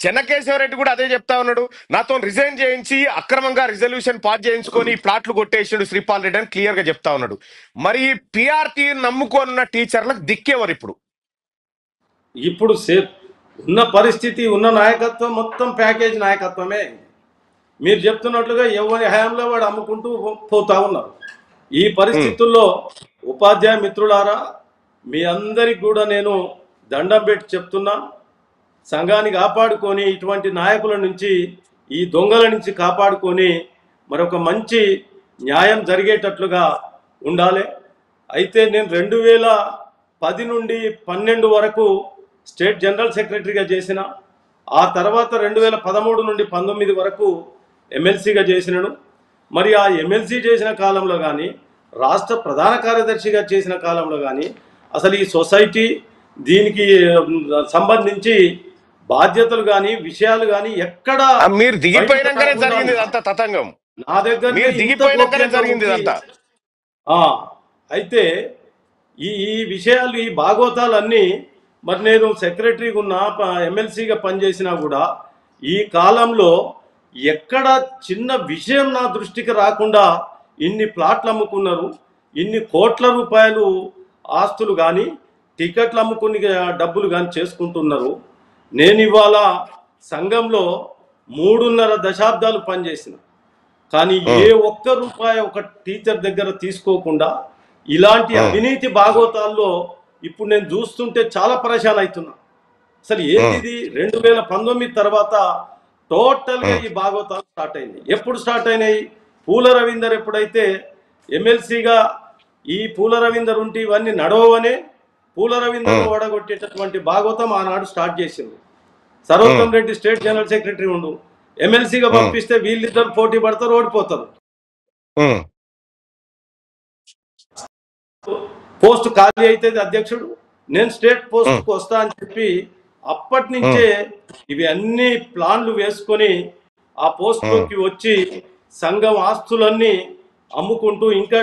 చెన్నకేశవరెడ్డి కూడా అదే చెప్తా ఉన్నాడు, నాతో రిజైన్ చేయించి అక్రమంగా రిజల్యూషన్ పాస్ చేయించుకొని ప్లాట్లు కొట్టేసాడు శ్రీపాల్ రెడ్డి అని క్లియర్ గా చెప్తా ఉన్నాడు. మరి పిఆర్టీ నమ్ముకున్న టీచర్లకు దిక్కేవారు ఇప్పుడు ఉన్న పరిస్థితి, ఉన్న నాయకత్వం మొత్తం ప్యాకేజ్ నాయకత్వమే. మీరు చెప్తున్నట్లుగా ఎవరి హయాంలో వాడు అమ్ముకుంటూ పోతా ఉన్నారు. ఈ పరిస్థితుల్లో ఉపాధ్యాయ మిత్రులారా, మీ అందరికి కూడా నేను దండం పెట్టి చెప్తున్నా, సంఘాన్ని కాపాడుకొని ఇటువంటి నాయకుల నుంచి, ఈ దొంగల నుంచి కాపాడుకొని మరొక మంచి న్యాయం జరిగేటట్లుగా ఉండాలి. అయితే నేను 2010 నుండి 12 వరకు స్టేట్ జనరల్ సెక్రటరీగా చేసిన, ఆ తర్వాత 2013 నుండి 19 వరకు ఎమ్మెల్సీగా చేసినాను. మరి ఆ ఎమ్మెల్సీ చేసిన కాలంలో కానీ, రాష్ట్ర ప్రధాన కార్యదర్శిగా చేసిన కాలంలో కానీ అసలు ఈ సొసైటీ దీనికి సంబంధించి బాధ్యతలు కానీ విషయాలు కానీ ఎక్కడ మీరు దిగిపోయినాకనే జరిగింది అంత తతంగం. నా దగ్గర దిగిపోయినాకనే జరిగింది అంతా. అయితే ఈ విషయాలు, ఈ భాగోతాలన్నీ, మరి నేను సెక్రటరీగా ఉన్నా, ఎమ్మెల్సీగా పనిచేసినా కూడా ఈ కాలంలో ఎక్కడ చిన్న విషయం నా దృష్టికి రాకుండా ఇన్ని ప్లాట్లు అమ్ముకున్నారు, ఇన్ని కోట్ల రూపాయలు ఆస్తులు కానీ టికెట్లు అమ్ముకుని డబ్బులు కానీ చేసుకుంటున్నారు. నేను ఇవాళ సంఘంలో 3.5 దశాబ్దాలు పనిచేసిన, కానీ ఏ ఒక్క రూపాయి ఒక టీచర్ దగ్గర తీసుకోకుండా ఇలాంటి అవినీతి భాగోతాల్లో ఇప్పుడు నేను చూస్తుంటే చాలా పరేషాన్ అవుతున్నా. అసలు ఏంటిది? 2019 తర్వాత టోటల్గా ఈ భాగోతాలు స్టార్ట్ అయింది. ఎప్పుడు స్టార్ట్ అయినాయి? పూల రవీందర్ ఎప్పుడైతే ఎమ్మెల్సీగా ఈ పూల రవీందర్ ఉంటే ఇవన్నీ నడవనే పూల రవీందర్ ఓడగొట్టేటటువంటి భాగోతం ఆనాడు స్టార్ట్ చేసింది. Sarvottam Reddy state general secretary ఉండు, ఎమ్మెల్సీగా పంపిస్తే వీళ్ళిద్దరు పోటీ పడతారు, ఓడిపోతారు. పోస్ట్ ఖాళీ అయితే అధ్యక్షుడు, నేను స్టేట్ పోస్ట్కి వస్తా అని చెప్పి అప్పటి నుంచే ఇవి అన్ని ప్లాన్లు వేసుకొని ఆ పోస్ట్లోకి వచ్చి సంఘం ఆస్తులన్నీ అమ్ముకుంటూ, ఇంకా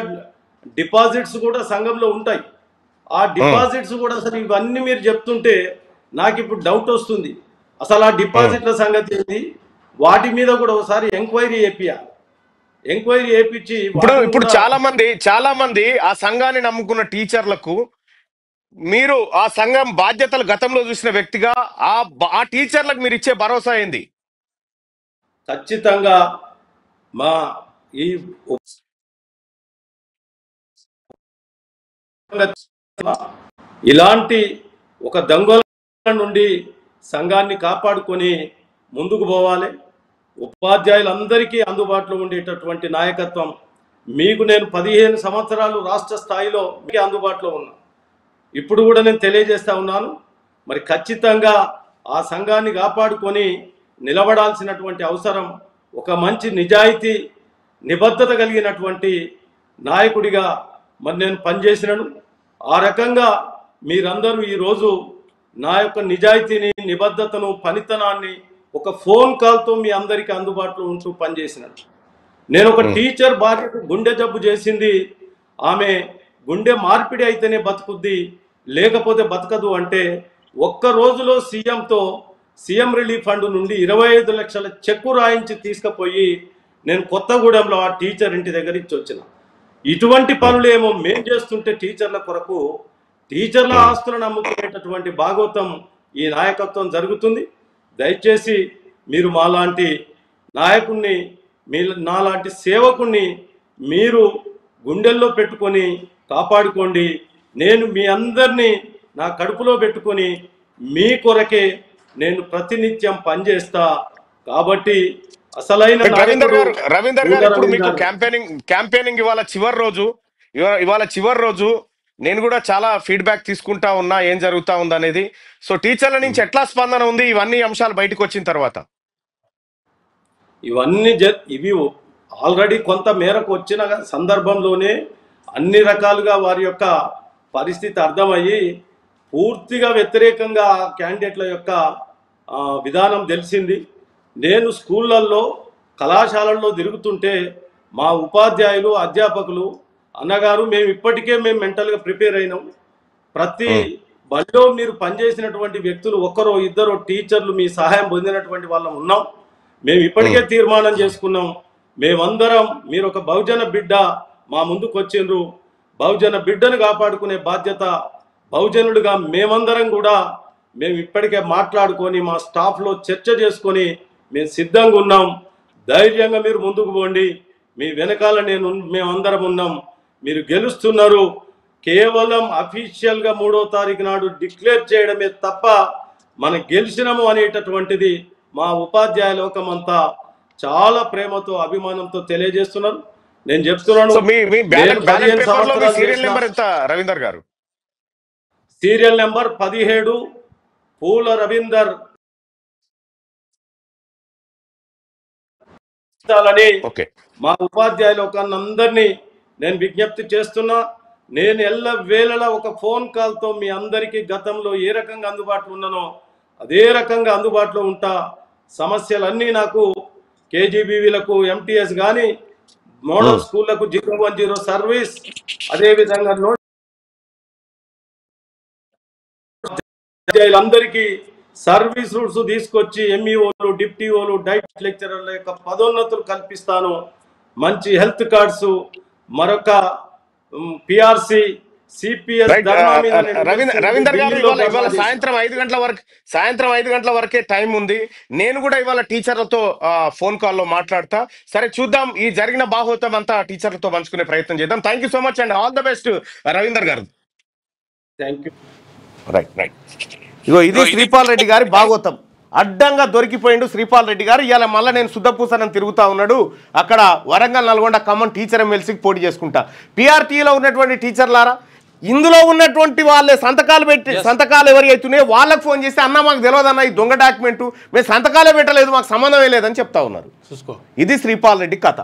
డిపాజిట్స్ కూడా సంఘంలో ఉంటాయి. ఆ డిపాజిట్స్ కూడా అసలు ఇవన్నీ మీరు చెప్తుంటే నాకు ఇప్పుడు డౌట్ వస్తుంది, అసలు ఆ డిపాజిట్ల సంగతి ఏంటి? వాటి మీద కూడా ఒకసారి ఎంక్వైరీ చేపియాలి. ఎంక్వైరీ చేపించి ఇప్పుడు చాలా మంది ఆ సంఘాన్ని నమ్ముకున్న టీచర్లకు మీరు ఆ సంఘం బాధ్యతలు గతంలో చూసిన వ్యక్తిగా ఆ టీచర్లకు మీరు ఇచ్చే భరోసా ఏంది? ఖచ్చితంగా మా ఈ ఇలాంటి ఒక దొంగల నుండి సంఘాన్ని కాపాడుకొని ముందుకు పోవాలి. ఉపాధ్యాయులందరికీ అందుబాటులో ఉండేటటువంటి నాయకత్వం. మీకు నేను 15 సంవత్సరాలు రాష్ట్ర స్థాయిలో మీకు అందుబాటులో ఉన్నా. ఇప్పుడు కూడా నేను తెలియజేస్తా ఉన్నాను, మరి ఖచ్చితంగా ఆ సంఘాన్ని కాపాడుకొని నిలబడాల్సినటువంటి అవసరం, ఒక మంచి నిజాయితీ నిబద్ధత కలిగినటువంటి నాయకుడిగా మరి నేను పనిచేసినాను. ఆ రకంగా మీరందరూ ఈరోజు నా యొక్క నిజాయితీని, నిబద్ధతను, పనితనాన్ని ఒక ఫోన్ కాల్తో మీ అందరికీ అందుబాటులో ఉంటూ పనిచేసినాను. నేను ఒక టీచర్ భార్యకు గుండె జబ్బు చేసింది, ఆమె గుండె మార్పిడి అయితేనే బతుకుద్ది, లేకపోతే బతకదు అంటే ఒక్క రోజులో సీఎం రిలీఫ్ ఫండ్ నుండి 25 లక్షల చెక్కు రాయించి తీసుకుపోయి నేను కొత్తగూడెంలో ఆ టీచర్ ఇంటి దగ్గర ఇచ్చి వచ్చిన. ఇటువంటి పనులేమో మేం చేస్తుంటే టీచర్ల కొరకు టీచర్ల ఆస్తులను అమ్ముకునేటటువంటి భాగవతం ఈ నాయకత్వం జరుగుతుంది. దయచేసి మీరు మాలాంటి నాయకుడిని, నాలాంటి సేవకుణ్ణి మీరు గుండెల్లో పెట్టుకొని కాపాడుకోండి. నేను మీ అందరినీ నా కడుపులో పెట్టుకొని మీ కొరకే నేను ప్రతినిత్యం పనిచేస్తా. కాబట్టి అసలైన రవీందర్ గారు ఇప్పుడు మీకు క్యాంపెయినింగ్ ఇవాళ చివరి రోజు నేను కూడా చాలా ఫీడ్బ్యాక్ తీసుకుంటా ఉన్నా ఏం జరుగుతా ఉంది అనేది. సో టీచర్ల నుంచి ఎట్లా స్పందన ఉంది ఇవన్నీ అంశాలు బయటకు వచ్చిన తర్వాత? ఇవి ఆల్రెడీ కొంత మేరకు వచ్చిన సందర్భంలోనే అన్ని రకాలుగా వారి యొక్క పరిస్థితి అర్థమయ్యి పూర్తిగా వ్యతిరేకంగా క్యాండిడేట్ల యొక్క విధానం తెలిసింది. నేను స్కూళ్ళల్లో కళాశాలల్లో తిరుగుతుంటే మా ఉపాధ్యాయులు అధ్యాపకులు అన్నగారు మేము ఇప్పటికే మెంటల్గా ప్రిపేర్ అయినాం, ప్రతి బడిలో మీరు పనిచేసినటువంటి వ్యక్తులు ఒక్కరో ఇద్దరో టీచర్లు మీ సహాయం పొందినటువంటి వాళ్ళం ఉన్నాం, మేము ఇప్పటికే తీర్మానం చేసుకున్నాం, మేమందరం మీరు ఒక బహుజన బిడ్డ మా ముందుకు వచ్చిండ్రు, బహుజన బిడ్డను కాపాడుకునే బాధ్యత బహుజనులుగా మేమందరం కూడా మేము ఇప్పటికే మాట్లాడుకొని మా స్టాఫ్లో చర్చ చేసుకొని మేము సిద్ధంగా ఉన్నాం. ధైర్యంగా మీరు ముందుకు పోండి, మీ వెనకాల మేమందరం ఉన్నాం, మీరు గెలుస్తున్నారు. కేవలం అఫీషియల్గా 3వ తారీఖు నాడు డిక్లేర్ చేయడమే తప్ప మనం గెలిచినాము అనేటటువంటిది మా ఉపాధ్యాయ లోకమంతా చాలా ప్రేమతో అభిమానంతో తెలియజేస్తున్నారు. నేను చెప్తున్నాను, రవీందర్ గారు సీరియల్ నెంబర్ 17 పూల రవీందర్ మా ఉపాధ్యాయ లోకాన్నందరినీ నేను విజ్ఞప్తి చేస్తున్నా. నేను ఎల్లవేళలా ఒక ఫోన్ కాల్తో మీ అందరికీ గతంలో ఏ రకంగా అందుబాటులో ఉన్నానో అదే రకంగా అందుబాటులో ఉంటా. సమస్యలన్నీ నాకు కేజీబీవీలకు ఎంటీఎస్ కానీ మోడల్ స్కూళ్లకు 010 సర్వీస్, అదేవిధంగా అందరికీ సర్వీస్ రూట్స్ తీసుకొచ్చి ఎంఈఓలు, డిప్టీఓలు, డైట్ లెక్చరర్ల యొక్క పదోన్నతులు కల్పిస్తాను. మంచి హెల్త్ కార్డ్స్, మరొక పిఆర్సి, సిపిఎస్. రవీందర్ గారు ఇవాళ సాయంత్రం 5 గంటల వరకే టైం ఉంది. నేను కూడా ఇవాళ టీచర్లతో ఫోన్ కాల్లో మాట్లాడతా. సరే చూద్దాం, ఈ జరిగిన బాహోతం అంతా టీచర్లతో పంచుకునే ప్రయత్నం చేద్దాం. Thank you so much and all the best Raveender గారు. Thank you. రైట్. ఇగో ఇది శ్రీపాల్ రెడ్డి గారి భాగవతం. అడ్డంగా దొరికిపోయిండు శ్రీపాల్ రెడ్డి గారు. ఇవాళ మళ్ళీ నేను శుద్ధపూసనని తిరుగుతూ ఉన్నాడు. అక్కడ వరంగల్, నల్గొండ, ఖమ్మం టీచర్ ఎమ్మెల్సీకి పోటీ చేసుకుంటా. పీఆర్టీలో ఉన్నటువంటి టీచర్లారా, ఇందులో ఉన్నటువంటి వాళ్ళే సంతకాలు ఎవరి అవుతున్నాయో వాళ్ళకు ఫోన్ చేస్తే అన్న మాకు తెలియదన్న ఈ దొంగ డాక్యుమెంటు, మేము సంతకాలే పెట్టలేదు, మాకు సంబంధమే లేదని చెప్తా ఉన్నారు. చూసుకో, ఇది శ్రీపాల్ రెడ్డి కథ.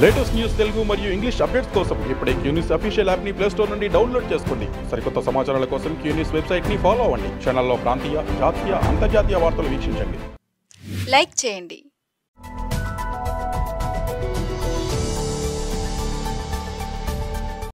లేటెస్ట్ న్యూస్ తెలుగు మరియు ఇంగ్లీష్ అప్డేట్స్ కోసం ఇప్పుడే క్యూన్యూస్ అఫీషియల్ యాప్ ని ప్లే స్టోర్ నుండి డౌన్లోడ్ చేసుకోండి. సరికొత్త సమాచారాల కోసం క్యూన్యూస్ వెబ్సైట్ ని ఫాలో అవ్వండి. ఛానల్లో ప్రాంతీయ, జాతీయ, అంతర్జాతీయ వార్తలు వీక్షించండి. లైక్ చేయండి.